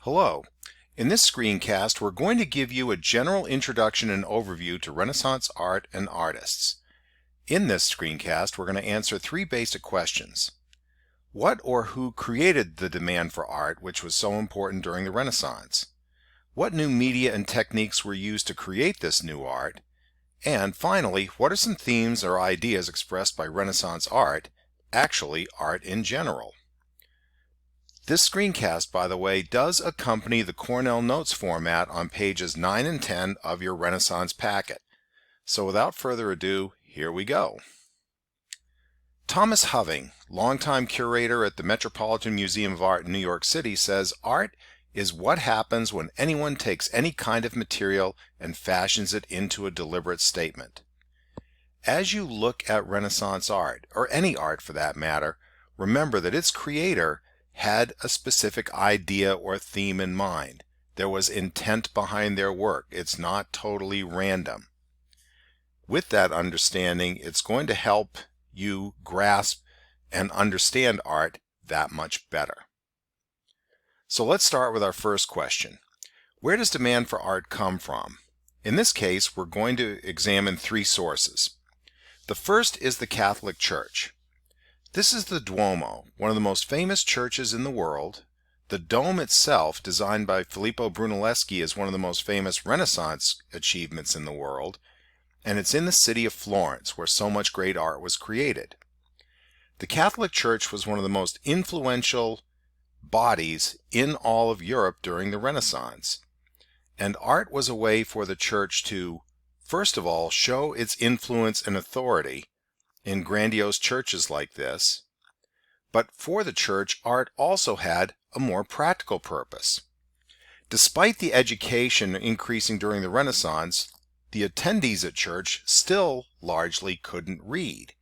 Hello. In this screencast, we're going to give you a general introduction and overview to Renaissance art and artists. In this screencast, we're going to answer three basic questions. What or who created the demand for art, which was so important during the Renaissance? What new media and techniques were used to create this new art? And finally, what are some themes or ideas expressed by Renaissance art, actually art in general? This screencast, by the way, does accompany the Cornell notes format on pages 9 and 10 of your Renaissance packet. So without further ado, here we go. Thomas Hoving, longtime curator at the Metropolitan Museum of Art in New York City, says art is what happens when anyone takes any kind of material and fashions it into a deliberate statement. As you look at Renaissance art, or any art for that matter, remember that its creator had a specific idea or theme in mind. There was intent behind their work. It's not totally random. With that understanding, it's going to help you grasp and understand art that much better. So let's start with our first question. Where does demand for art come from? In this case, we're going to examine three sources. The first is the Catholic Church. This is the Duomo, one of the most famous churches in the world. The dome itself, designed by Filippo Brunelleschi, is one of the most famous Renaissance achievements in the world, and it's in the city of Florence, where so much great art was created. The Catholic Church was one of the most influential bodies in all of Europe during the Renaissance, and art was a way for the church to, first of all, show its influence and authority in grandiose churches like this, but for the church, art also had a more practical purpose. Despite the education increasing during the Renaissance, the attendees at church still largely couldn't read.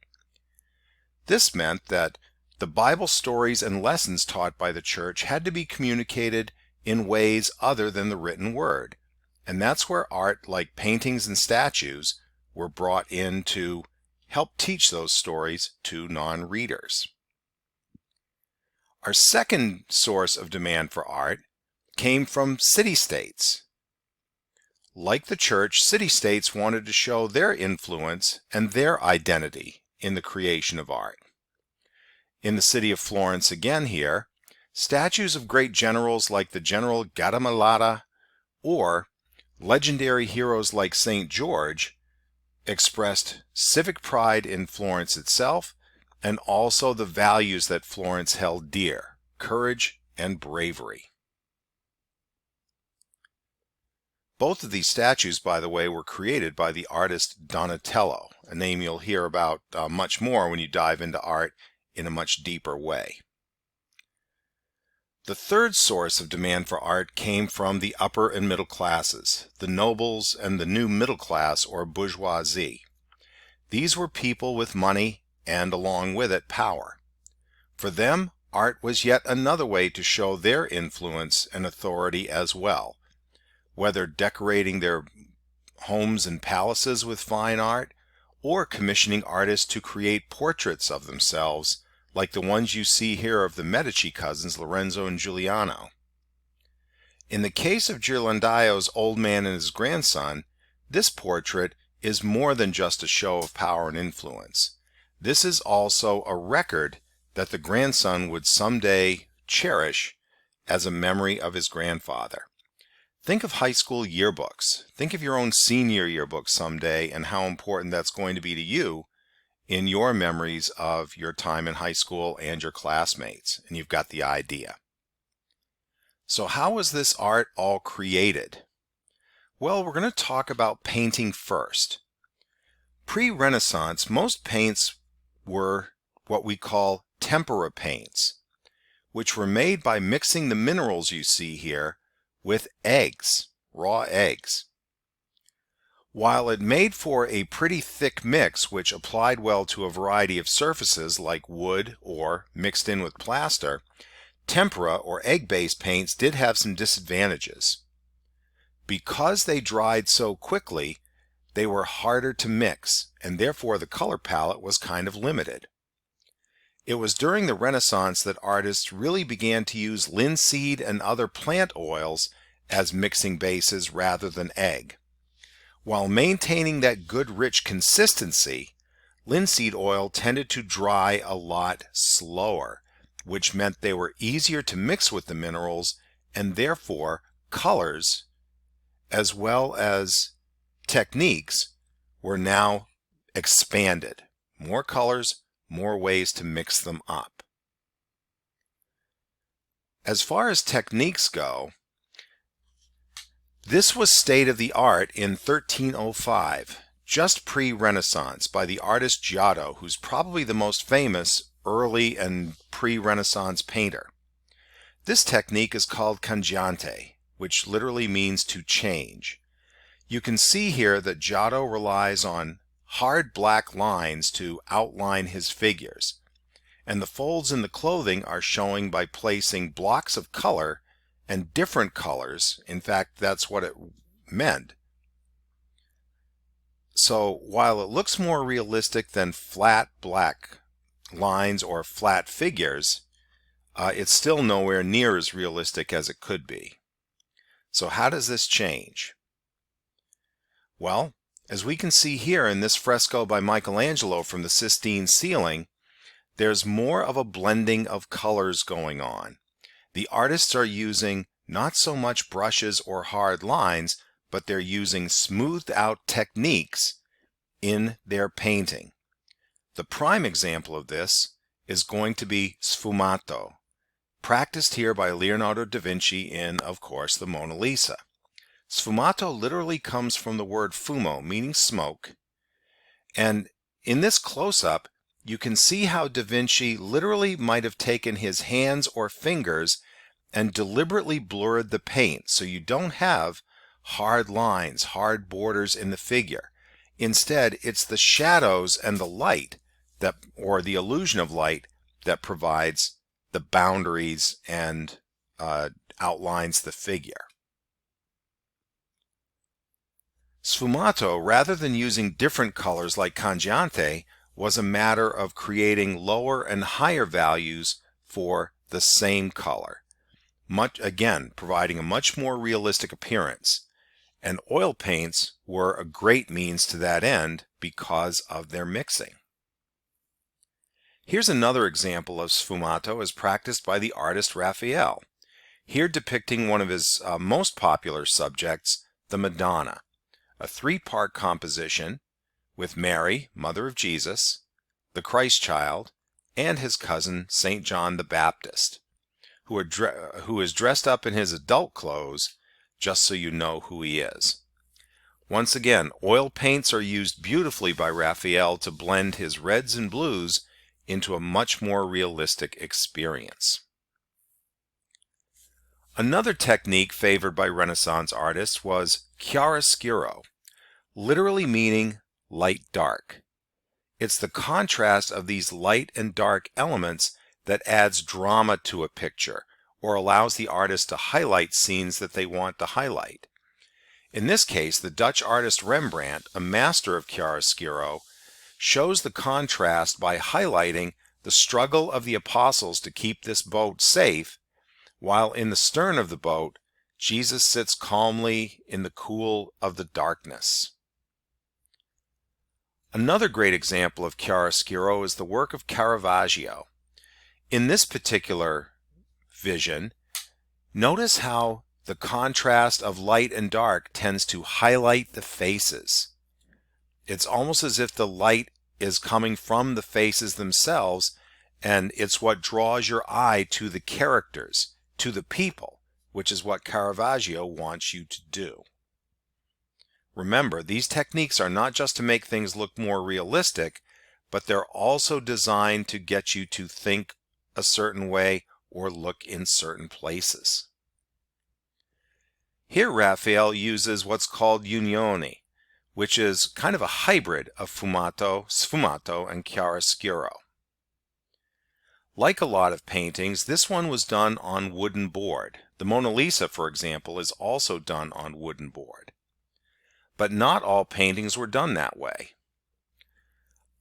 This meant that the Bible stories and lessons taught by the church had to be communicated in ways other than the written word, and that's where art like paintings and statues were brought in to help teach those stories to non-readers. Our second source of demand for art came from city-states. Like the church, city-states wanted to show their influence and their identity in the creation of art. In the city of Florence again here, statues of great generals like the General Gattamelata or legendary heroes like St. George expressed civic pride in Florence itself and also the values that Florence held dear, courage and bravery. Both of these statues, by the way, were created by the artist Donatello, a name you'll hear about much more when you dive into art in a much deeper way. The third source of demand for art came from the upper and middle classes, the nobles and the new middle class or bourgeoisie. These were people with money and, along with it, power. For them, art was yet another way to show their influence and authority as well, whether decorating their homes and palaces with fine art or commissioning artists to create portraits of themselves like the ones you see here of the Medici cousins Lorenzo and Giuliano. In the case of Ghirlandaio's Old Man and His Grandson, this portrait is more than just a show of power and influence. This is also a record that the grandson would someday cherish as a memory of his grandfather. Think of high school yearbooks. Think of your own senior yearbook someday and how important that's going to be to you in your memories of your time in high school and your classmates, and you've got the idea. So how was this art all created? Well, we're going to talk about painting first. Pre-Renaissance, most paints were what we call tempera paints, which were made by mixing the minerals you see here with eggs, raw eggs. While it made for a pretty thick mix which applied well to a variety of surfaces like wood or mixed in with plaster, tempera or egg-based paints did have some disadvantages. Because they dried so quickly, they were harder to mix, and therefore the color palette was kind of limited. It was during the Renaissance that artists really began to use linseed and other plant oils as mixing bases rather than egg. While maintaining that good rich consistency, linseed oil tended to dry a lot slower, which meant they were easier to mix with the minerals, and therefore colors as well as techniques were now expanded. More colors, more ways to mix them up. As far as techniques go, this was state of the art in 1305, just pre-Renaissance, by the artist Giotto, who's probably the most famous early and pre-Renaissance painter. This technique is called cambiante, which literally means to change. You can see here that Giotto relies on hard black lines to outline his figures, and the folds in the clothing are showing by placing blocks of color and different colors. In fact, that's what it meant. So while it looks more realistic than flat black lines or flat figures, it's still nowhere near as realistic as it could be. So how does this change? Well, as we can see here in this fresco by Michelangelo from the Sistine ceiling, there's more of a blending of colors going on. The artists are using not so much brushes or hard lines, but they're using smoothed out techniques in their painting. The prime example of this is going to be Sfumato, practiced here by Leonardo da Vinci in, of course, the Mona Lisa. Sfumato literally comes from the word fumo, meaning smoke, and in this close-up you can see how da Vinci literally might have taken his hands or fingers and deliberately blurred the paint, so you don't have hard lines, hard borders in the figure. Instead, it's the shadows and the light, that, or the illusion of light, that provides the boundaries and outlines the figure. Sfumato, rather than using different colors like cambiante, was a matter of creating lower and higher values for the same color. Again, providing a much more realistic appearance. And oil paints were a great means to that end because of their mixing. Here's another example of sfumato as practiced by the artist Raphael, here depicting one of his most popular subjects, the Madonna, a three-part composition with Mary, mother of Jesus, the Christ child, and his cousin St. John the Baptist, who is dressed up in his adult clothes, just so you know who he is. Once again, oil paints are used beautifully by Raphael to blend his reds and blues into a much more realistic experience. Another technique favored by Renaissance artists was chiaroscuro, literally meaning light-dark. It's the contrast of these light and dark elements that adds drama to a picture, or allows the artist to highlight scenes that they want to highlight. In this case, the Dutch artist Rembrandt, a master of chiaroscuro, shows the contrast by highlighting the struggle of the apostles to keep this boat safe, while in the stern of the boat, Jesus sits calmly in the cool of the darkness. Another great example of chiaroscuro is the work of Caravaggio. In this particular vision, notice how the contrast of light and dark tends to highlight the faces. It's almost as if the light is coming from the faces themselves, and it's what draws your eye to the characters, to the people, which is what Caravaggio wants you to do. Remember, these techniques are not just to make things look more realistic, but they're also designed to get you to think a certain way or look in certain places. Here Raphael uses what's called Unioni, which is kind of a hybrid of sfumato, and chiaroscuro. Like a lot of paintings, this one was done on wooden board. The Mona Lisa, for example, is also done on wooden board. But not all paintings were done that way.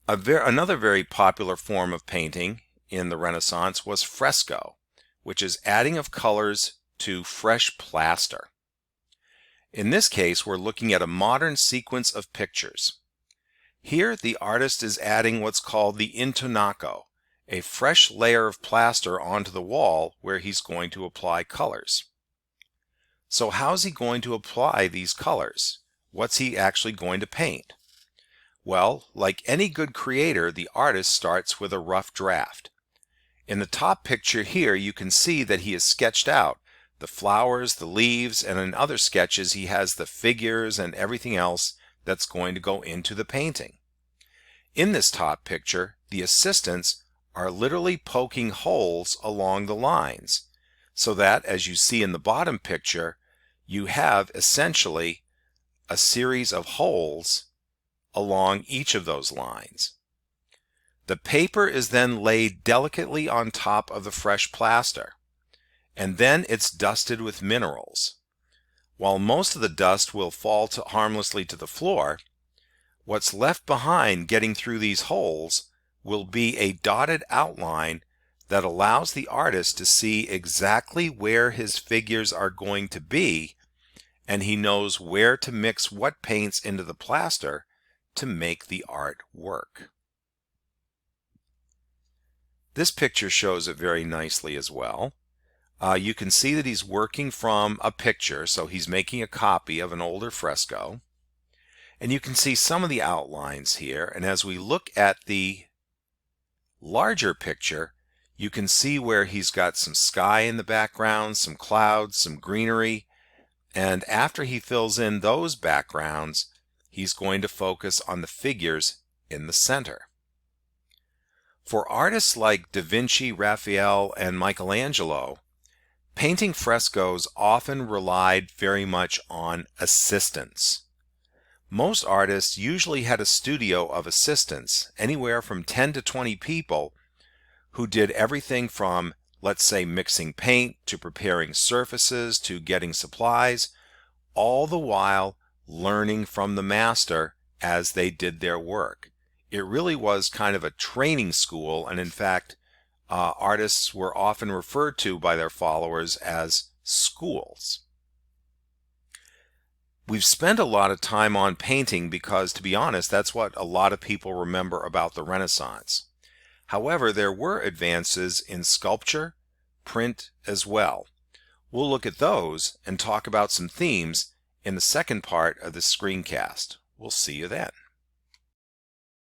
Another very popular form of painting in the Renaissance was fresco, which is adding of colors to fresh plaster. In this case, we're looking at a modern sequence of pictures. Here, the artist is adding what's called the intonaco, a fresh layer of plaster onto the wall where he's going to apply colors. So how's he going to apply these colors? What's he actually going to paint? Well, like any good creator, the artist starts with a rough draft. In the top picture here, you can see that he has sketched out the flowers, the leaves, and in other sketches he has the figures and everything else that's going to go into the painting. In this top picture, the assistants are literally poking holes along the lines, so that, as you see in the bottom picture, you have essentially a series of holes along each of those lines. The paper is then laid delicately on top of the fresh plaster, and then it's dusted with minerals. While most of the dust will fall harmlessly to the floor, what's left behind getting through these holes will be a dotted outline that allows the artist to see exactly where his figures are going to be, and he knows where to mix what paints into the plaster to make the art work. This picture shows it very nicely as well. You can see that he's working from a picture, so he's making a copy of an older fresco. And you can see some of the outlines here, and as we look at the larger picture, you can see where he's got some sky in the background, some clouds, some greenery, and after he fills in those backgrounds, he's going to focus on the figures in the center. For artists like Da Vinci, Raphael, and Michelangelo, painting frescoes often relied very much on assistants. Most artists usually had a studio of assistants, anywhere from 10 to 20 people, who did everything from, let's say, mixing paint to preparing surfaces to getting supplies, all the while learning from the master as they did their work. It really was kind of a training school, and in fact, artists were often referred to by their followers as schools. We've spent a lot of time on painting because, to be honest, that's what a lot of people remember about the Renaissance. However, there were advances in sculpture, print as well. We'll look at those and talk about some themes in the second part of this screencast. We'll see you then.